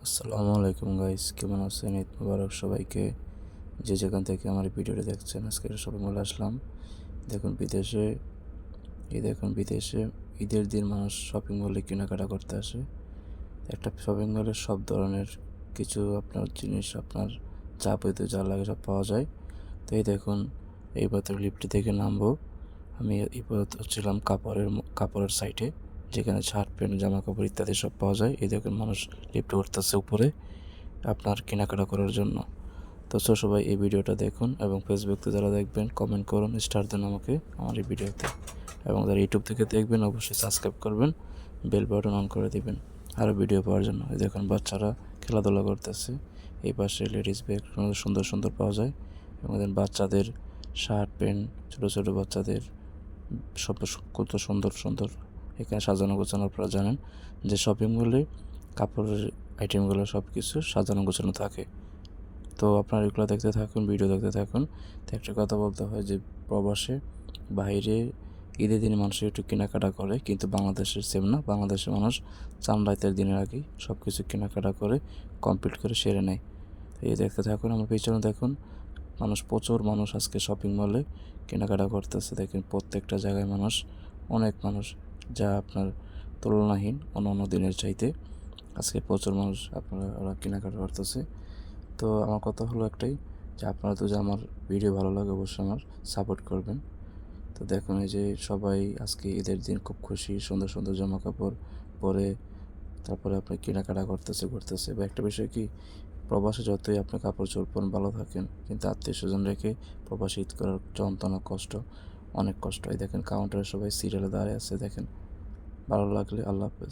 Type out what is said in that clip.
আসসালামু আলাইকুম গাইস, কেমন আছেন? ঈদ মুবারক সবাইকে। যে যেখান থেকে আমার এই ভিডিওটি দেখছেন, আজকে শপিং মলে আসলাম। দেখুন বিদেশে বিদেশে ঈদের দিন মানুষ শপিং মলে কেনাকাটা করতে আসে। একটা শপিং মলে সব ধরনের কিছু আপনার জিনিস, আপনার যাবতীয় যা লাগে সব পাওয়া যায়। তো এই দেখুন, এইবার লিফটে থেকে নামবো। আমি এবার হচ্ছিলাম কাপড়ের সাইটে, যেখানে শার্ট প্যান্ট জামা কাপড় ইত্যাদি সব পাওয়া যায়। এই দেখুন মানুষ লিফটে উঠতেছে উপরে আপনার কেনাকাটা করার জন্য। তো সবাই এই ভিডিওটা দেখুন এবং ফেসবুক থেকে যারা দেখবেন কমেন্ট করুন, স্টার দেন আমাকে আমার এই ভিডিওতে। এবং যারা ইউটিউব থেকে দেখবেন অবশ্যই সাবস্ক্রাইব করবেন, বেল বাটন অন করে দিবেন আরও ভিডিও পাওয়ার জন্য। এই দেখুন বাচ্চারা খেলাধুলা করতেছে। এই পাশে লেডিস ব্যাগ সুন্দর সুন্দর পাওয়া যায় এবং বাচ্চাদের শার্ট প্যান্ট, ছোটো ছোটো বাচ্চাদের সব কত সুন্দর সুন্দর এখানে সাজানো গোছানো। আপনারা জানেন যে শপিং মলে কাপড়ের আইটেমগুলো সব কিছু সাজানো গোছানো থাকে। তো আপনারা এগুলো দেখতে থাকুন, ভিডিও দেখতে থাকুন। তো একটা কথা বলতে হয় যে প্রবাসে বাইরে ঈদের দিনে মানুষ একটু কেনাকাটা করে, কিন্তু বাংলাদেশের সেম না। বাংলাদেশের মানুষ চাঁদ রাতের দিনের আগেই সব কিছু কেনাকাটা করে কমপ্লিট করে সেরে নেয়। এই দেখতে থাকুন, আমার পিছনে দেখুন প্রচুর মানুষ আজকে শপিং মলে কেনাকাটা করতেছে। দেখেন প্রত্যেকটা জায়গায় অনেক মানুষ, যা আপনার তুলনাহীন অন্য দিনের চাইতে। আজকে প্রচুর মানুষ ওরা কেনাকাটা করতেছে। তো আমার কথা হলো একটাই, যে আপনারা তো যে আমার ভিডিও ভালো লাগে অবশ্যই আমার সাপোর্ট করবেন। তো দেখুন এই যে সবাই আজকে ঈদের দিন খুব খুশি, সুন্দর সুন্দর জামা কাপড় পরে তারপরে আপনি কেনাকাটা ঘুরতেছে। বা একটা বিষয় কি, প্রবাসে যতই আপনি কাপড় চোপড় পরেন ভালো থাকেন, কিন্তু আত্মীয় স্বজন রেখে প্রবাসে ঈদ করার যন্ত্রণা কষ্ট, অনেক কষ্ট। এই দেখেন কাউন্টারে সবাই সিরিয়ালে দাঁড়িয়ে আছে। দেখেন, ভালো লাগলে আল্লাহ হাফেজ।